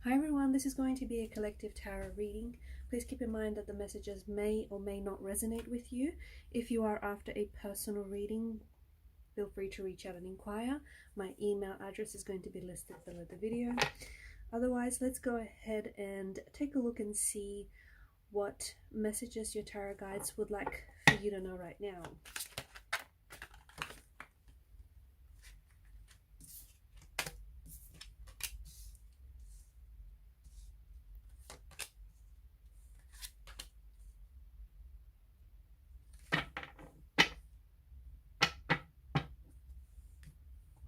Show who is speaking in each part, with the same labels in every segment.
Speaker 1: Hi everyone, this is going to be a collective tarot reading. Please keep in mind that the messages may or may not resonate with you. If you are after a personal reading, feel free to reach out and inquire. My email address is going to be listed below the video. Otherwise, let's go ahead and take a look and see what messages your tarot guides would like for you to know right now.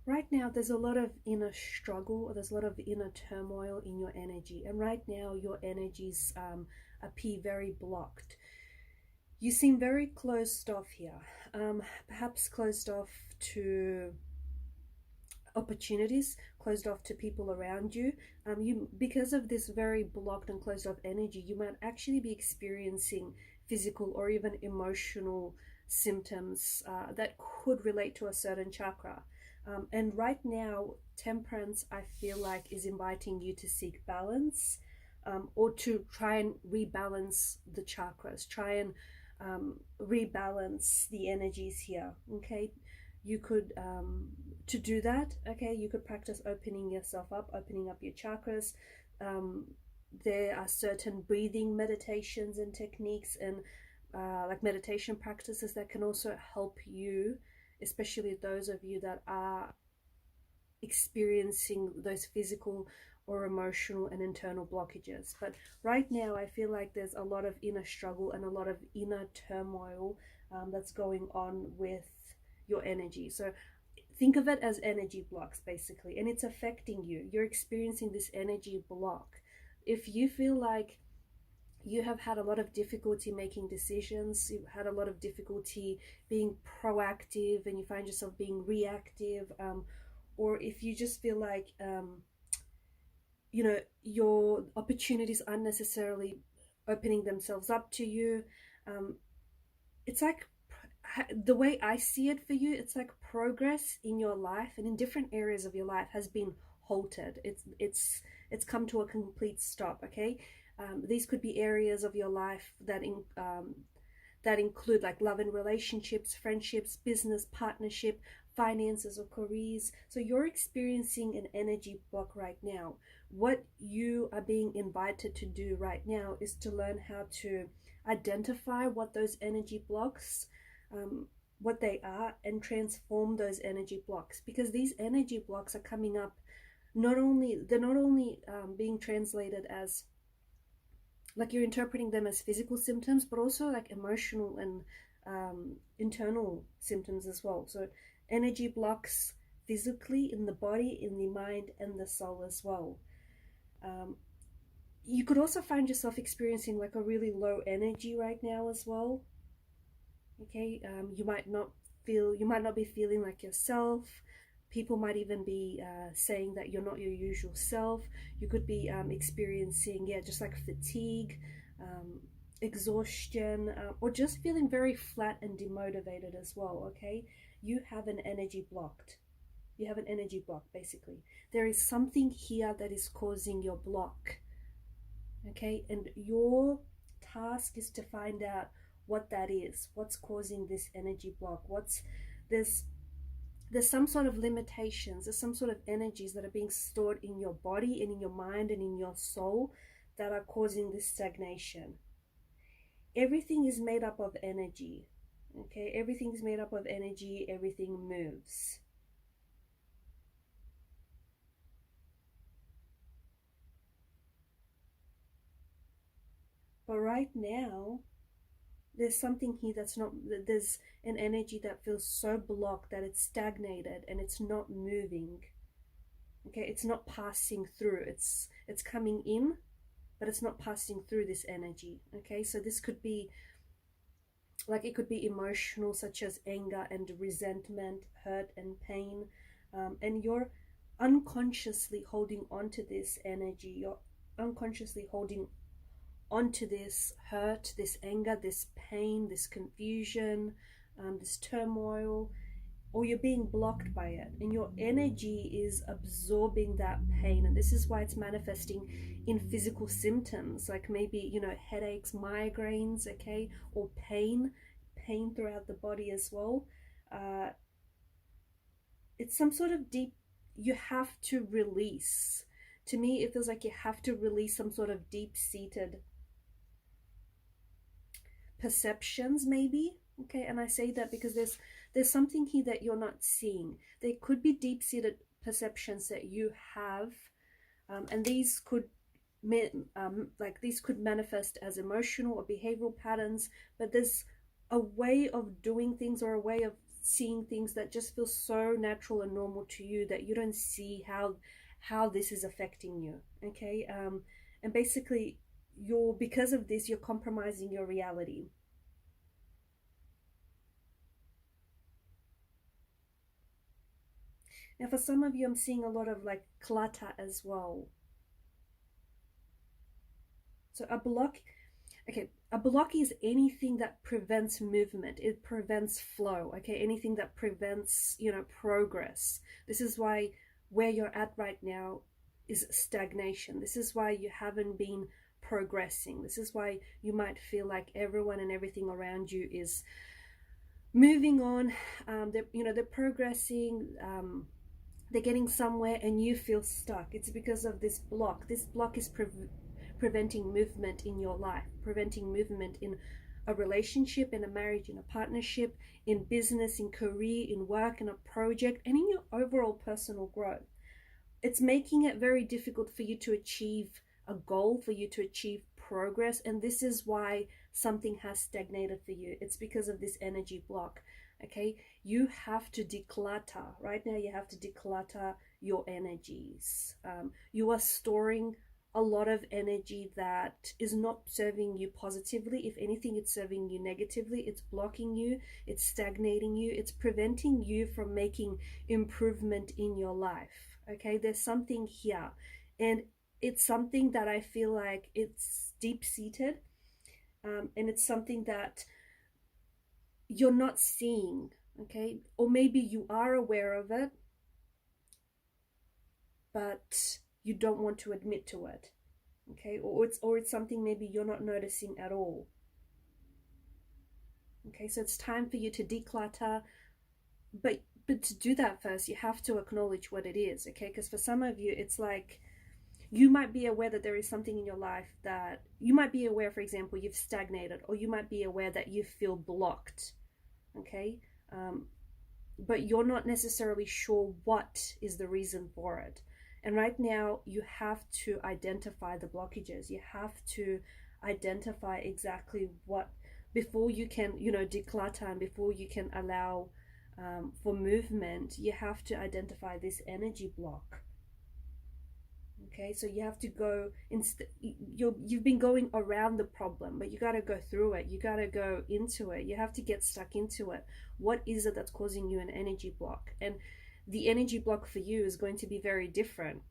Speaker 1: Right now, there's a lot of inner struggle, or there's a lot of inner turmoil in your energy. And right now, your energies appear very blocked. You seem very closed off here, perhaps closed off to opportunities, closed off to people around you. Because of this very blocked and closed off energy, you might actually be experiencing physical or even emotional symptoms that could relate to a certain chakra. And right now, Temperance, I feel like, is inviting you to seek balance, or to try and rebalance the chakras, try and rebalance the energies here. Okay, you could to do that, okay, you could practice opening yourself up, opening up your chakras. There are certain breathing meditations and techniques and like meditation practices that can also help you, especially those of you that are experiencing those physical or emotional and internal blockages. But right now, I feel like there's a lot of inner struggle and a lot of inner turmoil that's going on with your energy. So think of it as energy blocks, basically, and it's affecting you. You're experiencing this energy block. If you feel like you have had a lot of difficulty making decisions, you've had a lot of difficulty being proactive, and you find yourself being reactive, or if you just feel like your opportunities aren't necessarily opening themselves up to you, it's like, the way I see it for you, it's like progress in your life and in different areas of your life has been halted. It's come to a complete stop. Okay, these could be areas of your life that include like love and relationships, friendships, business, partnership, finances, or careers. So you're experiencing an energy block right now. What you are being invited to do right now is to learn how to identify what those energy blocks, what they are, and transform those energy blocks, because these energy blocks are coming up. They're not only being translated as, like, you're interpreting them as physical symptoms, but also like emotional and internal symptoms as well. So energy blocks physically in the body, in the mind, and the soul as well. You could also find yourself experiencing like a really low energy right now as well. Okay, you might not be feeling like yourself. People might even be saying that you're not your usual self. You could be experiencing, just like fatigue, exhaustion, or just feeling very flat and demotivated as well. Okay, you have an energy blocked. You have an energy block, basically. There is something here that is causing your block. Okay, and your task is to find out what that is, what's causing this energy block. There's some sort of limitations, there's some sort of energies that are being stored in your body and in your mind and in your soul that are causing this stagnation. Everything is made up of energy. Okay, everything is made up of energy, everything moves. But right now, there's something here that's not, there's an energy that feels so blocked that it's stagnated and it's not moving. Okay, it's not passing through. It's coming in, but it's not passing through this energy. Okay, so this could be like, it could be emotional, such as anger and resentment, hurt and pain, and you're unconsciously holding on to this energy. You're unconsciously holding onto this hurt, this anger, this pain, this confusion, this turmoil. or you're being blocked by it, and your energy is absorbing that pain. And this is why it's manifesting in physical symptoms, like maybe, you know, headaches, migraines, okay, or pain throughout the body as well. It's some sort of deep, you have to release. To me, it feels like you have to release some sort of deep-seated perceptions, maybe. Okay, and I say that because there's something here that you're not seeing. There could be deep-seated perceptions that you have, and these could these could manifest as emotional or behavioral patterns, but there's a way of doing things or a way of seeing things that just feels so natural and normal to you that you don't see how this is affecting you. Okay, and basically because of this, you're compromising your reality. Now for some of you, I'm seeing a lot of like clutter as well. So a block is anything that prevents movement. It prevents flow, okay? Anything that prevents, you know, progress. This is why where you're at right now is stagnation. This is why you haven't been progressing. This is why you might feel like everyone and everything around you is moving on. They're progressing. They're getting somewhere, and you feel stuck. It's because of this block. This block is preventing movement in your life, preventing movement in a relationship, in a marriage, in a partnership, in business, in career, in work, in a project, and in your overall personal growth. It's making it very difficult for you to achieve a goal, for you to achieve progress, and this is why something has stagnated for you. It's because of this energy block. Okay, you have to declutter. Right now, you have to declutter your energies. You are storing a lot of energy that is not serving you positively. If anything, it's serving you negatively. It's blocking you, it's stagnating you, it's preventing you from making improvement in your life. Okay, there's something here, and it's something that I feel like it's deep-seated, and it's something that you're not seeing, okay? Or maybe you are aware of it, but you don't want to admit to it, okay? Or it's something maybe you're not noticing at all. Okay, so it's time for you to declutter, but to do that first, you have to acknowledge what it is, okay? Because for some of you, it's like you might be aware that there is something in your life that you might be aware, for example, you've stagnated, or you might be aware that you feel blocked, okay? But you're not necessarily sure what is the reason for it. And right now, you have to identify the blockages. You have to identify exactly what, before you can, you know, declutter, and before you can allow for movement, you have to identify this energy block. Okay, so you have to go, you've been going around the problem, but you got to go through it. You got to go into it. You have to get stuck into it. What is it that's causing you an energy block? And the energy block for you is going to be very different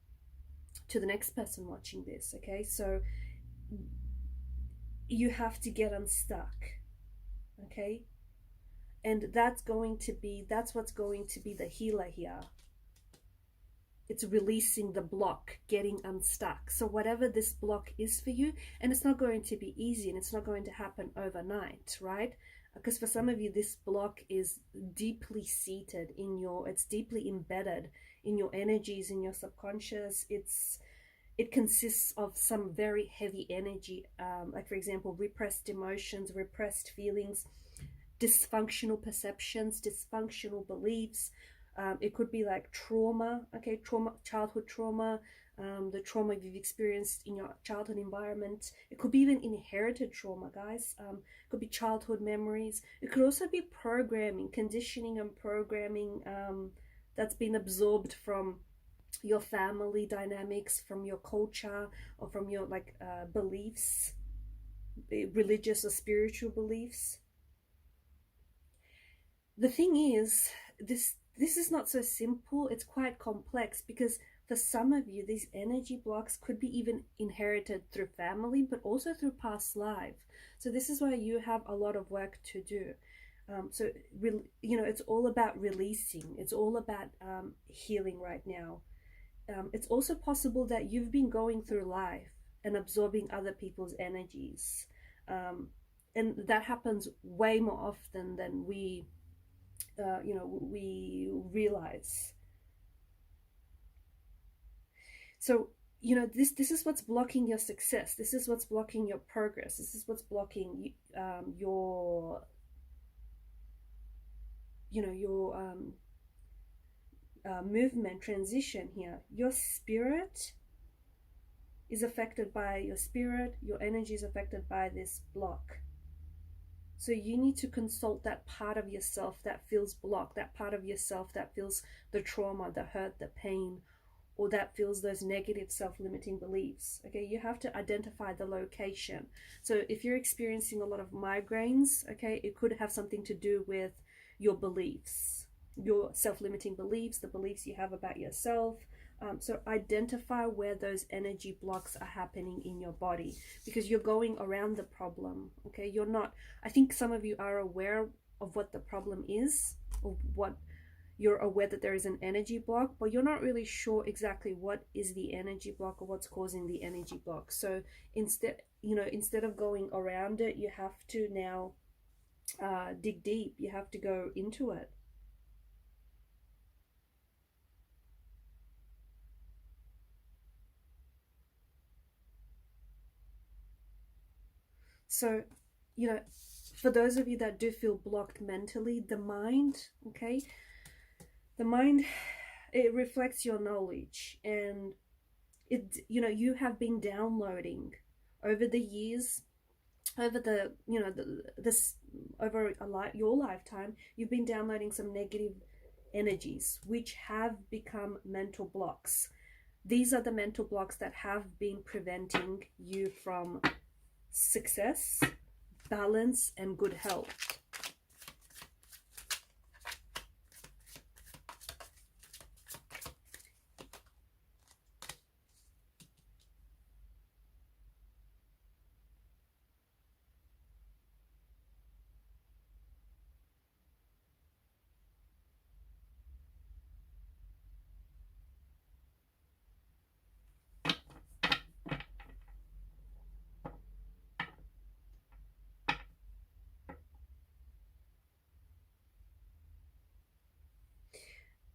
Speaker 1: to the next person watching this, okay? So you have to get unstuck, okay? And that's what's going to be the healer here. It's releasing the block, getting unstuck. So whatever this block is for you, and it's not going to be easy, and it's not going to happen overnight, right? Because for some of you, this block is deeply seated it's deeply embedded in your energies, in your subconscious. It consists of some very heavy energy, like for example, repressed emotions, repressed feelings, dysfunctional perceptions, dysfunctional beliefs. It could be like trauma, okay, childhood trauma, the trauma you've experienced in your childhood environment. It could be even inherited trauma, guys. It could be childhood memories. It could also be programming, conditioning and programming that's been absorbed from your family dynamics, from your culture, or from your beliefs, religious or spiritual beliefs. The thing is, this is not so simple. It's quite complex, because for some of you, these energy blocks could be even inherited through family, but also through past life. So this is why you have a lot of work to do. So you know, it's all about releasing, it's all about healing right now. It's also possible that you've been going through life and absorbing other people's energies, and that happens way more often than we you know, we realize. So you know, this is what's blocking your success, this is what's blocking your progress, this is what's blocking your, you know, your movement transition here. Your spirit is affected by your spirit, your energy is affected by this block. So you need to consult that part of yourself that feels blocked, that part of yourself that feels the trauma, the hurt, the pain, or that feels those negative self-limiting beliefs. Okay, you have to identify the location. So if you're experiencing a lot of migraines, okay, it could have something to do with your beliefs, your self-limiting beliefs, the beliefs you have about yourself. So identify where those energy blocks are happening in your body, because you're going around the problem. Okay, you're not, I think some of you are aware of what the problem is, or what you're aware that there is an energy block, but you're not really sure exactly what is the energy block or what's causing the energy block. So instead, you know, instead of going around it, you have to now dig deep. You have to go into it. So, you know, for those of you that do feel blocked mentally, the mind, okay, the mind, it reflects your knowledge, and it, you know, you have been downloading over the years, over the, you know, this over your lifetime, you've been downloading some negative energies which have become mental blocks. These are the mental blocks that have been preventing you from success, balance, and good health.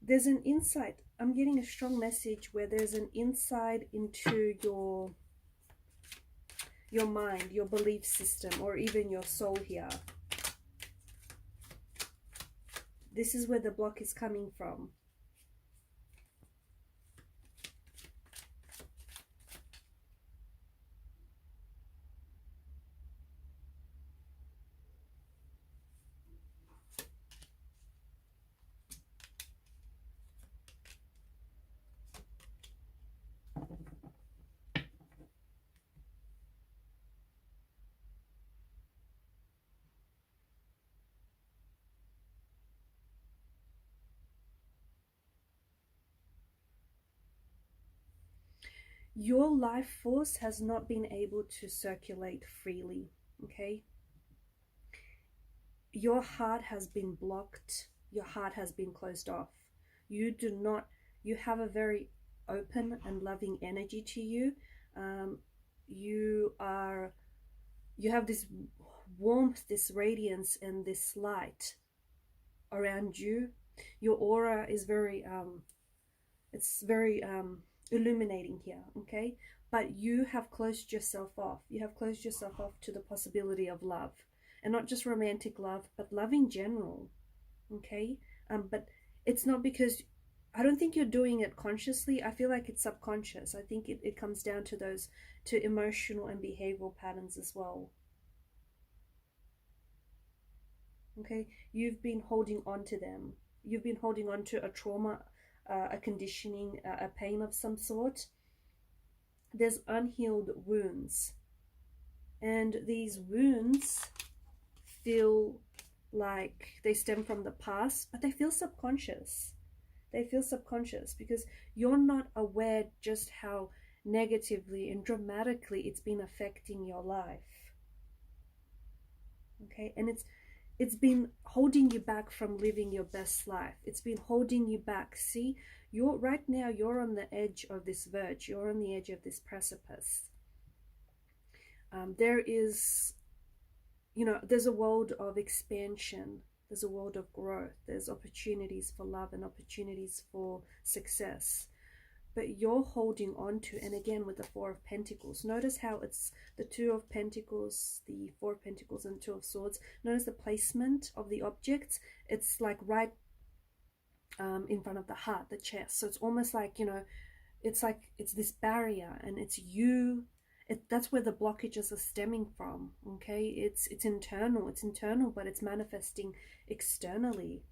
Speaker 1: There's an insight. I'm getting a strong message where there's an insight into your mind, your belief system, or even your soul here. This is where the block is coming from. Your life force has not been able to circulate freely, okay? Your heart has been blocked. Your heart has been closed off. You do not, you have a very open and loving energy to you. You are, you have this warmth, this radiance, and this light around you. Your aura is very, it's very illuminating here, okay? But you have closed yourself off. You have closed yourself off to the possibility of love, and not just romantic love, but love in general, okay? But it's not because, I don't think you're doing it consciously. I feel like it's subconscious. I think it comes down to those, to emotional and behavioral patterns as well. Okay, you've been holding on to them. You've been holding on to a trauma, a conditioning, a pain of some sort. There's unhealed wounds, and these wounds feel like they stem from the past, but they feel subconscious. They feel subconscious because you're not aware just how negatively and dramatically it's been affecting your life. Okay, and it's been holding you back from living your best life. It's been holding you back. See, you're right now, you're on the edge of this verge. You're on the edge of this precipice. There is, you know, there's a world of expansion. There's a world of growth. There's opportunities for love and opportunities for success. But you're holding on to, and again with the Four of Pentacles, notice how it's the Two of Pentacles, the Four of Pentacles, and Two of Swords. Notice the placement of the objects. It's like right in front of the heart, the chest. So it's almost like, you know, it's like it's this barrier, and it's you. That's where the blockages are stemming from. Okay, it's internal. It's internal, but it's manifesting externally.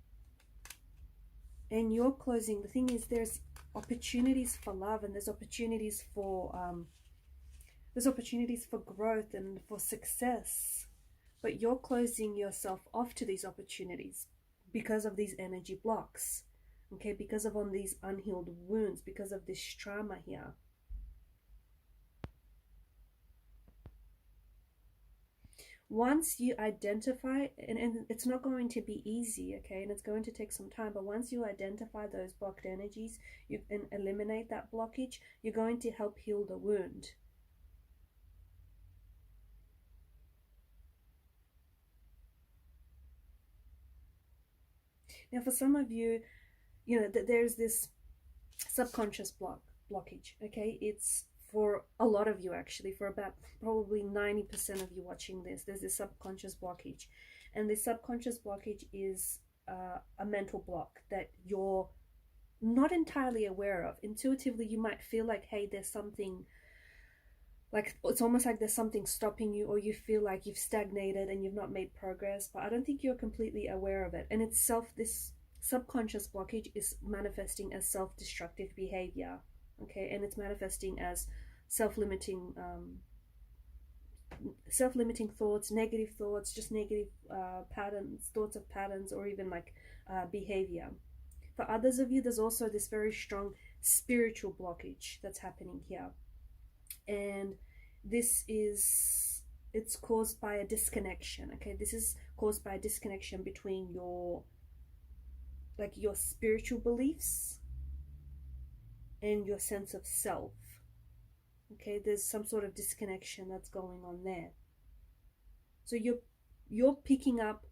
Speaker 1: And you're closing. The thing is, there's opportunities for love, and there's opportunities for growth and for success, but you're closing yourself off to these opportunities because of these energy blocks. Okay, because of on these unhealed wounds, because of this trauma here. Once you identify, and it's not going to be easy, okay, and it's going to take some time, but once you identify those blocked energies, you can eliminate that blockage, you're going to help heal the wound. Now, for some of you, you know, there's this subconscious blockage, okay? It's for a lot of you, actually, for about probably 90% of you watching this, there's this subconscious blockage. And this subconscious blockage is a mental block that you're not entirely aware of. Intuitively, you might feel like, hey, there's something, like it's almost like there's something stopping you, or you feel like you've stagnated and you've not made progress, but I don't think you're completely aware of it. And it's this subconscious blockage is manifesting as self-destructive behavior, okay? And it's manifesting as self-limiting thoughts, negative thoughts, just negative patterns, thoughts of patterns, or even like behavior. For others of you, there's also this very strong spiritual blockage that's happening here. And it's caused by a disconnection, okay? This is caused by a disconnection between your spiritual beliefs and your sense of self, okay? There's some sort of disconnection that's going on there. So you're picking up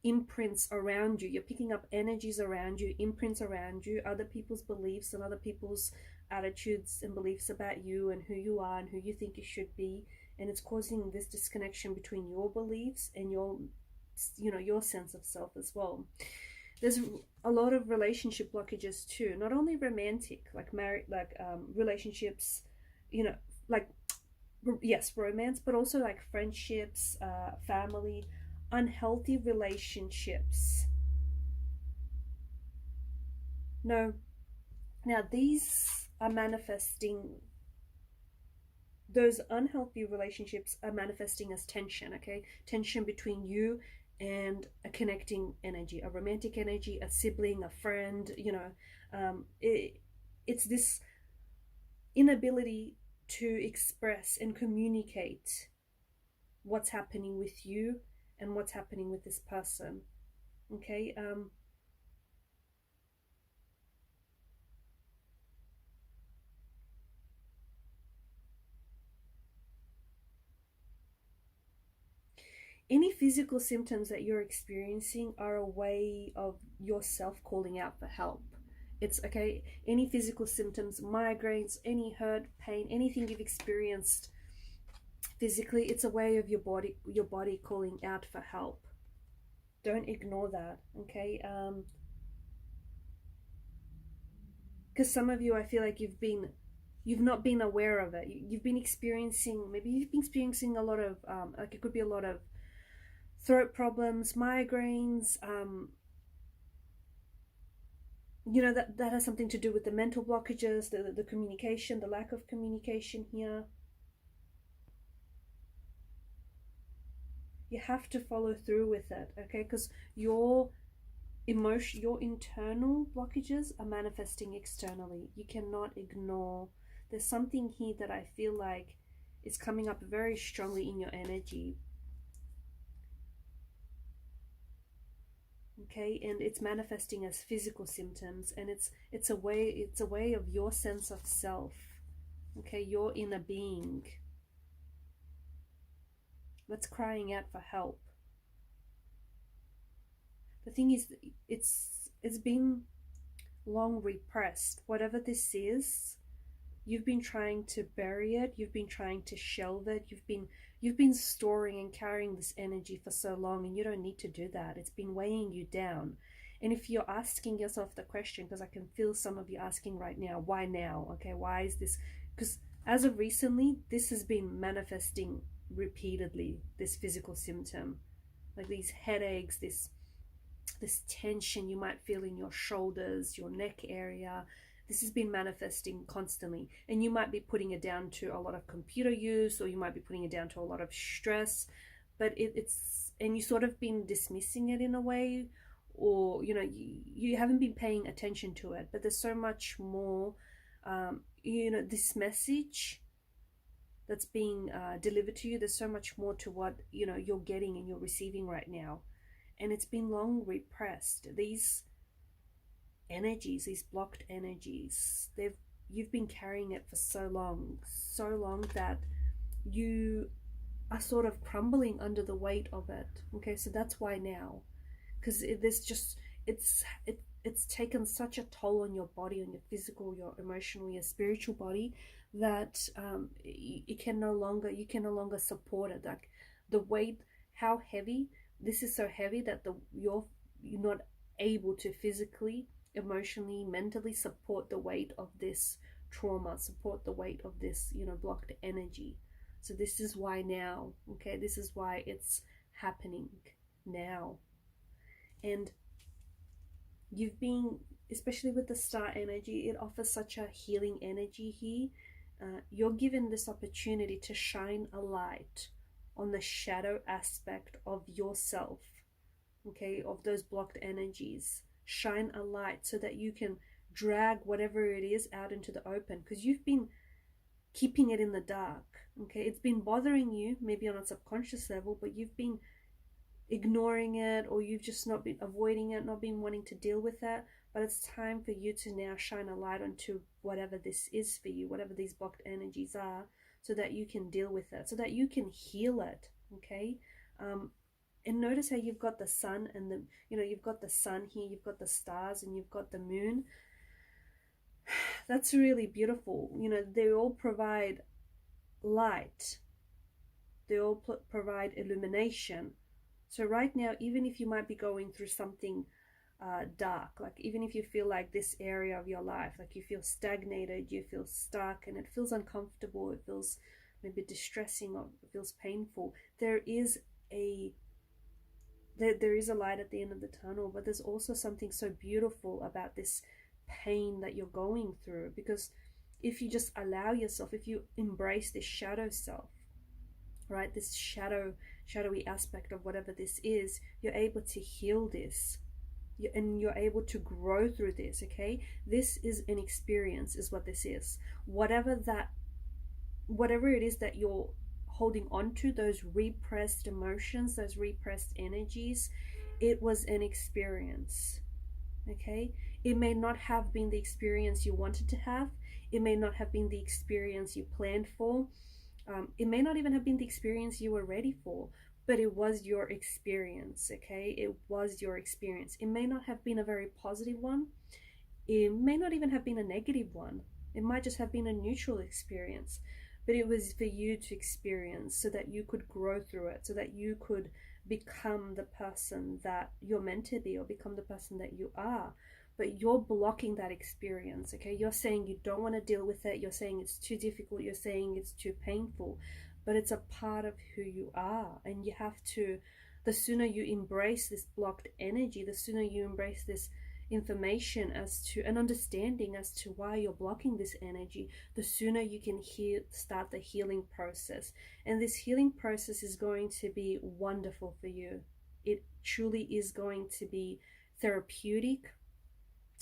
Speaker 1: imprints around you, you're picking up energies around you, imprints around you, other people's beliefs and other people's attitudes and beliefs about you and who you are and who you think you should be, and it's causing this disconnection between your beliefs and your sense of self as well. There's a lot of relationship blockages too, not only romantic, like married, like relationships, you know, like yes, romance, but also like friendships, family, unhealthy relationships. No, now these are manifesting, those unhealthy relationships are manifesting as tension, okay? Tension between you and a connecting energy, a romantic energy, a sibling, a friend, you know. It's this inability to express and communicate what's happening with you and what's happening with this person, okay? Any physical symptoms that you're experiencing are a way of yourself calling out for help. It's okay, any physical symptoms, migraines, any hurt, pain, anything you've experienced physically, it's a way of your body calling out for help. Don't ignore that, okay? Because some of you, I feel like you've not been aware of it. You've been experiencing, maybe you've been experiencing a lot of like it could be a lot of throat problems, migraines, you know, that has something to do with the mental blockages, the communication, the lack of communication here. You have to follow through with it, okay? Because your internal blockages are manifesting externally. You cannot ignore. There's something here that I feel like is coming up very strongly in your energy. okay, and it's manifesting as physical symptoms, and it's a way of your sense of self, okay, your inner being that's crying out for help. The thing is, it's been long repressed. Whatever this is, you've been trying to bury it, you've been trying to shelve it, you've been storing and carrying this energy for so long, and you don't need to do that. It's been weighing you down. And if you're asking yourself the question, because I can feel some of you asking right now, why now? Okay, why is this? Because as of recently, this has been manifesting repeatedly, this physical symptom, like these headaches, this tension you might feel in your shoulders, your neck area. This has been manifesting constantly, and you might be putting it down to a lot of computer use, or you might be putting it down to a lot of stress, but and you sort of been dismissing it in a way, or you haven't been paying attention to it. But there's so much more, this message that's being delivered to you. There's so much more to what you're getting and you're receiving right now, and it's been long repressed. These energies, these blocked energies, you've been carrying it for so long that you are sort of crumbling under the weight of it. Okay, so that's why now, because it's taken such a toll on your body, on your physical, your emotional, your spiritual body, that you can no longer support it. Like the weight, how heavy this is, so heavy that you're not able to physically, emotionally, mentally support the weight of this trauma, support the weight of this blocked energy. So this is why now, okay, this is why it's happening now. And you've been, especially with the star energy, it offers such a healing energy here. You're given this opportunity to shine a light on the shadow aspect of yourself, okay, of those blocked energies. Shine a light so that you can drag whatever it is out into the open, because you've been keeping it in the dark, okay. It's been bothering you, maybe on a subconscious level, but you've been ignoring it, or you've just not been avoiding it, not been wanting to deal with that. But it's time for you to now shine a light onto whatever this is for you, whatever these blocked energies are, so that you can deal with it, so that you can heal it, okay. And notice how you've got the sun, and you've got the sun here, you've got the stars, and you've got the moon. That's really beautiful. They all provide light, they all provide illumination. So right now, even if you might be going through something dark, like even if you feel like this area of your life, like you feel stagnated, you feel stuck, and it feels uncomfortable, it feels maybe distressing, or it feels painful, there is a light at the end of the tunnel. But there's also something so beautiful about this pain that you're going through, because if you just allow yourself, if you embrace this shadow self, right, this shadowy aspect of whatever this is, you're able to heal this, and you're able to grow through this, okay. This is an experience, is what this is. Whatever it is that you're holding on to, those repressed emotions, those repressed energies, it was an experience, okay. It may not have been the experience you wanted to have, it may not have been the experience you planned for, it may not even have been the experience you were ready for, but it was your experience, okay. It was your experience. It may not have been a very positive one, it may not even have been a negative one, it might just have been a neutral experience, but it was for you to experience, so that you could grow through it, so that you could become the person that you're meant to be, or become the person that you are. But you're blocking that experience, okay. You're saying you don't want to deal with it, you're saying it's too difficult, you're saying it's too painful, but it's a part of who you are. And you have to, the sooner you embrace this blocked energy, the sooner you embrace this information as to an understanding as to why you're blocking this energy, the sooner you can start the healing process. And this healing process is going to be wonderful for you. It truly is going to be therapeutic.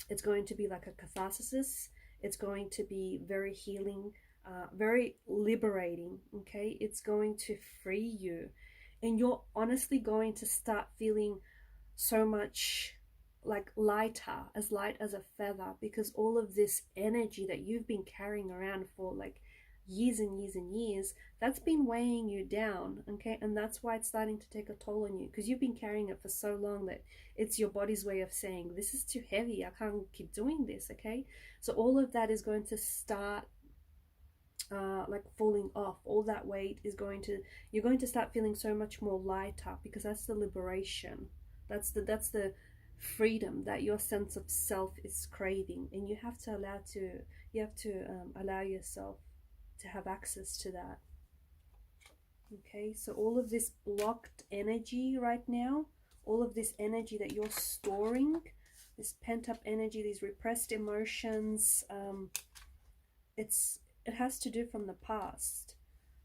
Speaker 1: It's going to be like a catharsis. It's going to be very healing, very liberating, okay. It's going to free you, and you're honestly going to start feeling so much like lighter, as light as a feather, because all of this energy that you've been carrying around for like years and years and years, that's been weighing you down, okay? And that's why it's starting to take a toll on you, because you've been carrying it for so long that it's your body's way of saying, this is too heavy, I can't keep doing this, okay? So all of that is going to start like falling off. All that weight is going to, you're going to start feeling so much more lighter, because that's the liberation, that's the freedom that your sense of self is craving, and you have to allow yourself to have access to that. Okay, so all of this blocked energy right now, all of this energy that you're storing, this pent-up energy, these repressed emotions, it has to do from the past.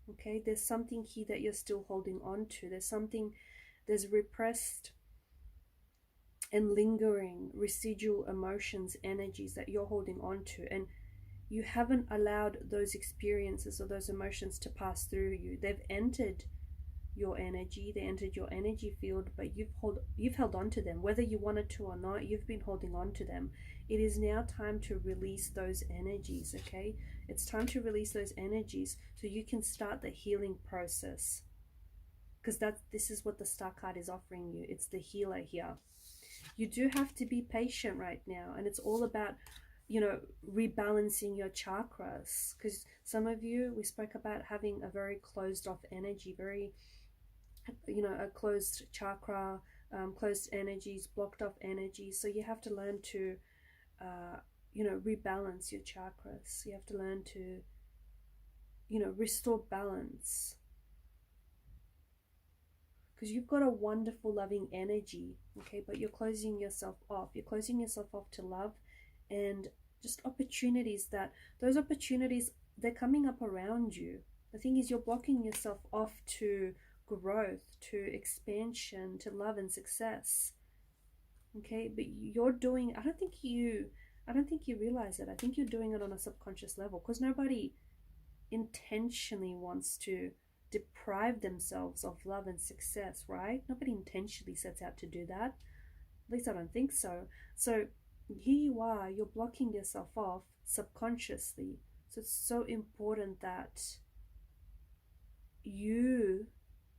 Speaker 1: Okay, there's something here that you're still holding on to. There's repressed and lingering residual emotions, energies that you're holding on to, and you haven't allowed those experiences or those emotions to pass through you. They've entered your energy, they entered your energy field, but you've held on to them, whether you wanted to or not. You've been holding on to them. It is now time to release those energies. Okay, it's time to release those energies so you can start the healing process, because this is what the Star card is offering you. It's the healer here. You do have to be patient right now, and it's all about, you know, rebalancing your chakras, because some of you, we spoke about having a very closed off energy, very, you know, a closed chakra, closed energies, blocked off energies. So you have to learn to you know, rebalance your chakras. You have to learn to, you know, restore balance, because you've got a wonderful loving energy, okay, but you're closing yourself off. You're closing yourself off to love and just opportunities, those opportunities, they're coming up around you. The thing is, you're blocking yourself off to growth, to expansion, to love and success. Okay, but you're doing, I don't think you realize it. I think you're doing it on a subconscious level, because nobody intentionally wants to deprive themselves of love and success, right? Nobody intentionally sets out to do that. At least I don't think so. So here you are, you're blocking yourself off subconsciously. So it's so important that you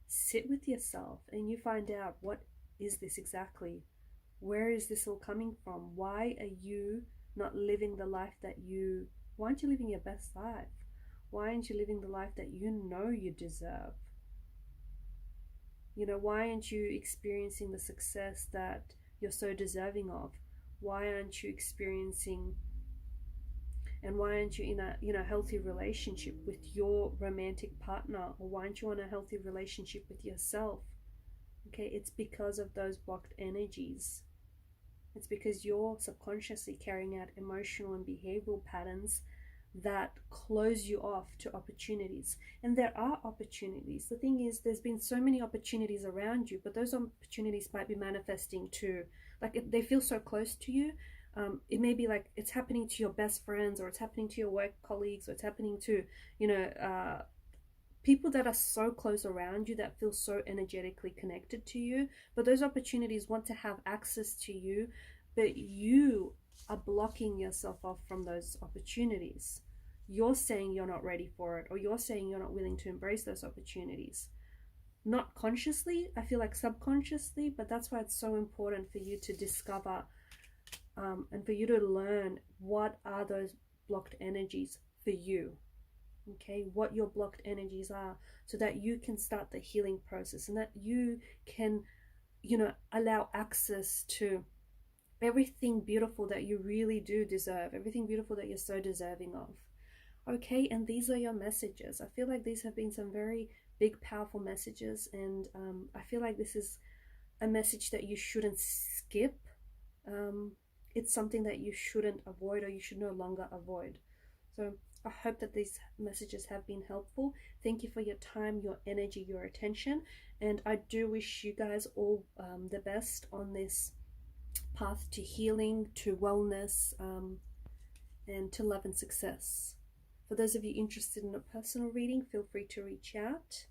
Speaker 1: sit with yourself and you find out, what is this exactly? Where is this all coming from? Why are you not living the life that why aren't you living your best life? Why aren't you living the life that you know you deserve? You know, why aren't you experiencing the success that you're so deserving of? Why aren't you experiencing, and why aren't you in a, you know, healthy relationship with your romantic partner? Or why aren't you in a healthy relationship with yourself? Okay, it's because of those blocked energies. It's because you're subconsciously carrying out emotional and behavioral patterns that close you off to opportunities. And there are opportunities. The thing is, there's been so many opportunities around you, but those opportunities might be manifesting to, like, they feel so close to you. It may be like it's happening to your best friends, or it's happening to your work colleagues, or it's happening to, you know, people that are so close around you, that feel so energetically connected to you. But those opportunities want to have access to you, but you are blocking yourself off from those opportunities. You're saying you're not ready for it, or you're saying you're not willing to embrace those opportunities. Not consciously, I feel like subconsciously, but that's why it's so important for you to discover and for you to learn what are those blocked energies for you. Okay, what your blocked energies are, so that you can start the healing process, and that you can, you know, allow access to everything beautiful that you really do deserve, everything beautiful that you're so deserving of. Okay, and these are your messages. I feel like these have been some very big, powerful messages, and I feel like this is a message that you shouldn't skip. It's something that you shouldn't avoid, or you should no longer avoid. So I hope that these messages have been helpful. Thank you for your time, your energy, your attention, and I do wish you guys all the best on this path to healing, to wellness, and to love and success. For those of you interested in a personal reading, feel free to reach out.